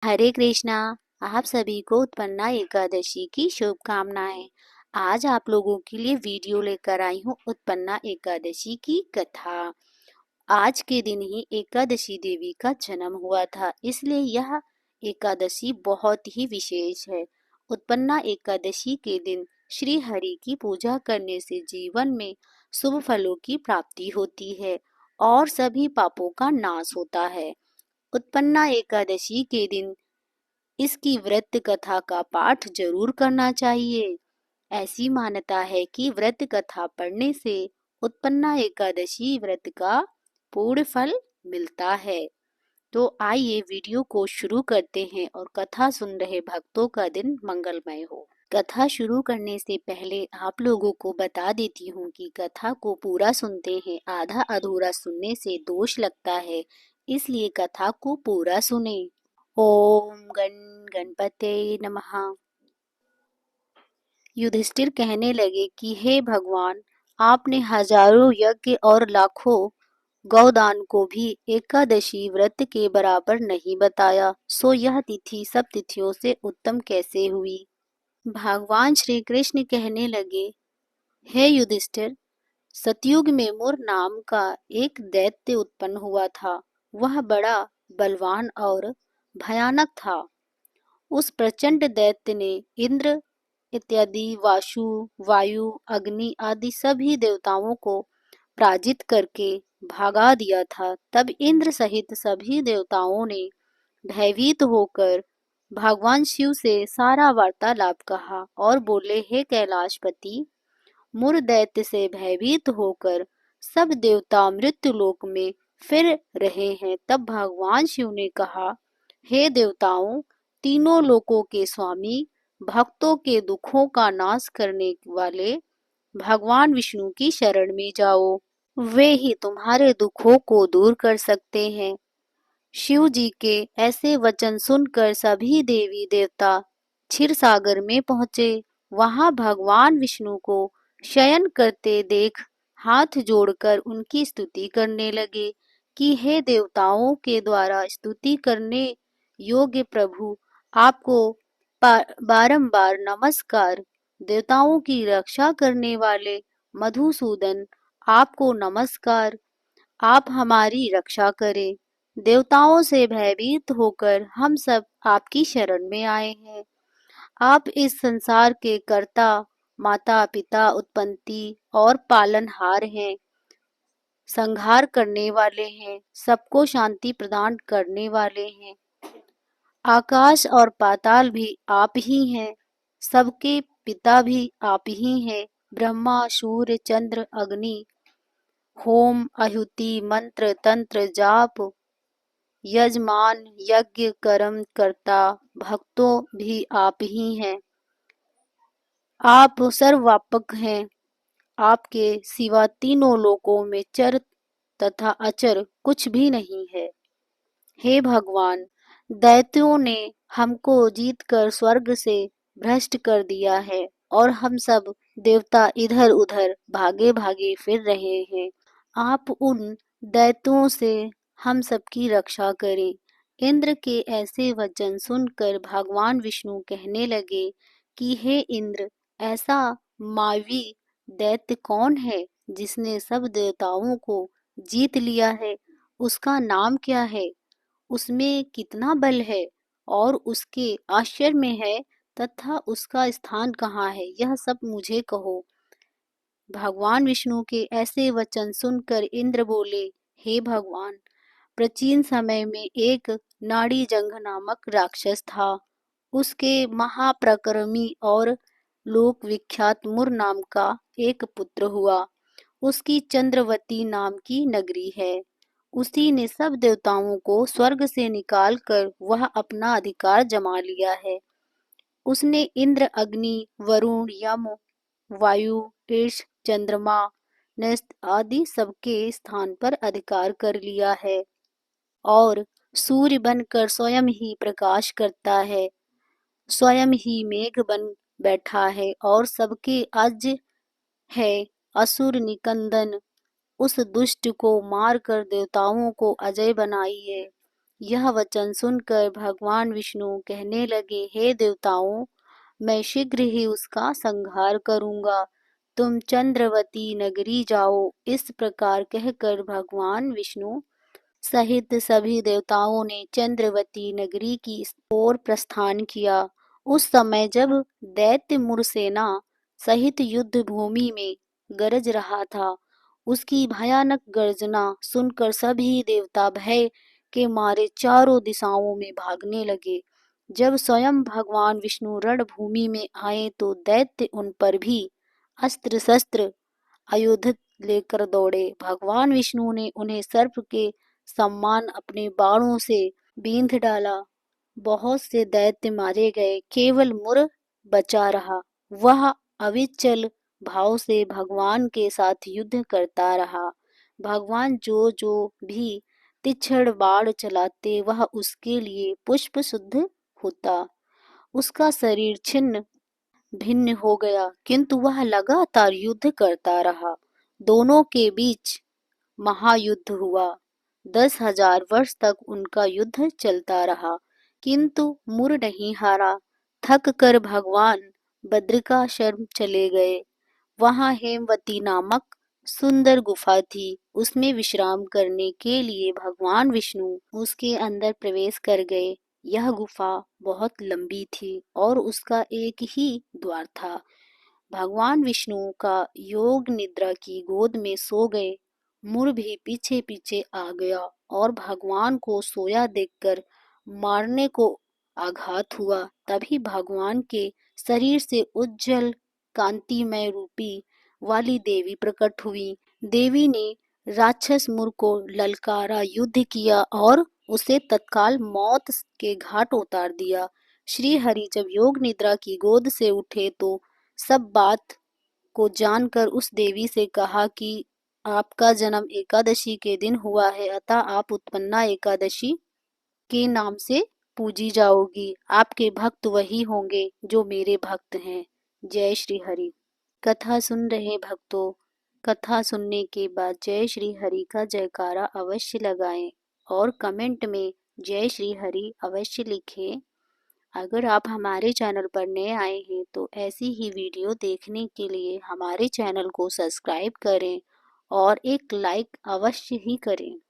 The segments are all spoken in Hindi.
हरे कृष्णा। आप सभी को उत्पन्ना एकादशी की शुभकामनाएं। आज आप लोगों के लिए वीडियो लेकर आई हूँ उत्पन्ना एकादशी की कथा। आज के दिन ही एकादशी देवी का जन्म हुआ था, इसलिए यह एकादशी बहुत ही विशेष है। उत्पन्ना एकादशी के दिन श्री हरि की पूजा करने से जीवन में शुभ फलों की प्राप्ति होती है और सभी पापों का नाश होता है। उत्पन्ना एकादशी के दिन इसकी व्रत कथा का पाठ जरूर करना चाहिए। ऐसी मान्यता है कि व्रत कथा पढ़ने से उत्पन्ना एकादशी व्रत का पूर्ण फल मिलता है। तो आइए वीडियो को शुरू करते हैं और कथा सुन रहे भक्तों का दिन मंगलमय हो। कथा शुरू करने से पहले आप लोगों को बता देती हूँ कि कथा को पूरा सुनते हैं, आधा अधूरा सुनने से दोष लगता है, इसलिए कथा को पूरा सुने। ओम गण गणपते नमः। युधिष्ठिर कहने लगे कि हे भगवान, आपने हजारों यज्ञ और लाखों गौदान को भी एकादशी व्रत के बराबर नहीं बताया, सो यह तिथि सब तिथियों से उत्तम कैसे हुई। भगवान श्री कृष्ण कहने लगे, हे युधिष्ठिर, सतयुग में मुर नाम का एक दैत्य उत्पन्न हुआ था। वह बड़ा बलवान और भयानक था। उस प्रचंड दैत्य ने इंद्र इत्यादि वाशु, वायु, अग्नि आदि सभी देवताओं को पराजित करके भागा दिया था। तब इंद्र सहित सभी देवताओं ने भयभीत होकर भगवान शिव से सारा वार्तालाप कहा और बोले, हे कैलाशपति, मुर दैत्य से भयभीत होकर सब देवता मृत्यु लोक में फिर रहे हैं। तब भगवान शिव ने कहा, हे देवताओं, तीनों लोकों के स्वामी, भक्तों के दुखों का नाश करने वाले भगवान विष्णु की शरण में जाओ। वे ही तुम्हारे दुखों को दूर कर सकते हैं। शिव जी के ऐसे वचन सुनकर सभी देवी देवता क्षीर सागर में पहुंचे। वहां भगवान विष्णु को शयन करते देख हाथ जोड़कर उनकी स्तुति करने लगे कि हे देवताओं के द्वारा स्तुति करने योग्य प्रभु, आपको बारंबार नमस्कार। देवताओं की रक्षा करने वाले मधुसूदन, आपको नमस्कार। आप हमारी रक्षा करें। देवताओं से भयभीत होकर हम सब आपकी शरण में आए हैं। आप इस संसार के कर्ता, माता पिता, उत्पत्ति और पालनहार हैं, संहार करने वाले हैं, सबको शांति प्रदान करने वाले हैं। आकाश और पाताल भी आप ही हैं, सबके पिता भी आप ही हैं। ब्रह्मा, सूर्य, चंद्र, अग्नि, होम, आहुति, मंत्र, तंत्र, जाप, यजमान, यज्ञ, कर्म करता, भक्तों भी आप ही हैं। आप सर्वव्यापक हैं। आपके सिवा तीनों लोकों में चर तथा अचर कुछ भी नहीं है। हे भगवान, दैत्यों ने हमको जीतकर स्वर्ग से भ्रष्ट कर दिया है और हम सब देवता इधर उधर भागे भागे फिर रहे हैं। आप उन दैत्यों से हम सबकी रक्षा करें। इंद्र के ऐसे वचन सुनकर भगवान विष्णु कहने लगे कि हे इंद्र, ऐसा मावी दैत्य कौन है जिसने सब देवताओं को जीत लिया है? उसका नाम क्या है? उसमें कितना बल है और उसके आश्चर्य में है तथा उसका स्थान कहाँ है, यह सब मुझे कहो। भगवान विष्णु के ऐसे वचन सुनकर इंद्र बोले, हे भगवान, प्राचीन समय में एक नाड़ी जंघ नामक राक्षस था। उसके महाप्रक्रमी और लोक विख्यात मुर नाम का एक पुत्र हुआ। उसकी चंद्रवती नाम की नगरी है। उसी ने सब देवताओं को स्वर्ग से निकालकर वह अपना अधिकार जमा लिया है। उसने इंद्र, अग्नि, वरुण, यम, वायु, ईश, चंद्रमा, नस्त आदि सबके स्थान पर अधिकार कर लिया है और सूर्य बनकर स्वयं ही प्रकाश करता है, स्वयं ही मेघ बन बैठा है और सबके अज है। असुर निकंदन उस दुष्ट को मारकर देवताओं को अजय बनाई है। यह वचन सुनकर भगवान विष्णु कहने लगे, हे देवताओं, मैं शीघ्र ही उसका संहार करूंगा। तुम चंद्रवती नगरी जाओ। इस प्रकार कहकर भगवान विष्णु सहित सभी देवताओं ने चंद्रवती नगरी की ओर प्रस्थान किया। उस समय जब दैत्य मुरसेना सहित युद्ध भूमि में गरज रहा था, उसकी भयानक गर्जना सुनकर सभी देवता भय के मारे चारों दिशाओं में भागने लगे। जब स्वयं भगवान विष्णु रणभूमि में आए तो दैत्य उन पर भी अस्त्र शस्त्र आयुध लेकर दौड़े। भगवान विष्णु ने उन्हें सर्प के समान अपने बाणों से बींध डाला। बहुत से दैत्य मारे गए, केवल मुर बचा रहा। वह अविचल भाव से भगवान के साथ युद्ध करता रहा। भगवान जो जो भी तीक्ष्ण बाण चलाते वह उसके लिए पुष्प शुद्ध होता। उसका शरीर छिन्न भिन्न हो गया, किंतु वह लगातार युद्ध करता रहा। दोनों के बीच महायुद्ध हुआ। 10,000 वर्ष तक उनका युद्ध चलता रहा, किंतु मुर नहीं हारा। थक कर भगवान बद्रिकाश्रम चले गए। वहां हेमवती नामक सुंदर गुफा थी। उसमें विश्राम करने के लिए भगवान विष्णु उसके अंदर प्रवेश कर गए। यह गुफा बहुत लंबी थी और उसका एक ही द्वार था। भगवान विष्णु का योग निद्रा की गोद में सो गए। मुर भी पीछे पीछे आ गया और भगवान को सोया देखकर मारने को आघात हुआ। तभी भगवान के शरीर से उज्जवल कांतिमय रूपी वाली देवी प्रकट हुई। देवी ने राक्षस मुर को ललकारा, युद्ध किया और उसे तत्काल मौत के घाट उतार दिया। श्री हरि जब योग निद्रा की गोद से उठे तो सब बात को जानकर उस देवी से कहा कि आपका जन्म एकादशी के दिन हुआ है, अतः आप उत्पन्ना एकादशी के नाम से पूजी जाओगी। आपके भक्त वही होंगे जो मेरे भक्त हैं। जय श्री हरि। कथा सुन रहे भक्तों, कथा सुनने के बाद जय श्री हरि का जयकारा अवश्य लगाएं और कमेंट में जय श्री हरि अवश्य लिखें। अगर आप हमारे चैनल पर नए आए हैं तो ऐसी ही वीडियो देखने के लिए हमारे चैनल को सब्सक्राइब करें और एक लाइक अवश्य ही करें।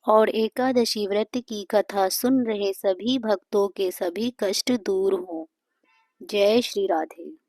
और एकादशी व्रत की कथा सुन रहे सभी भक्तों के सभी कष्ट दूर हों। जय श्री राधे।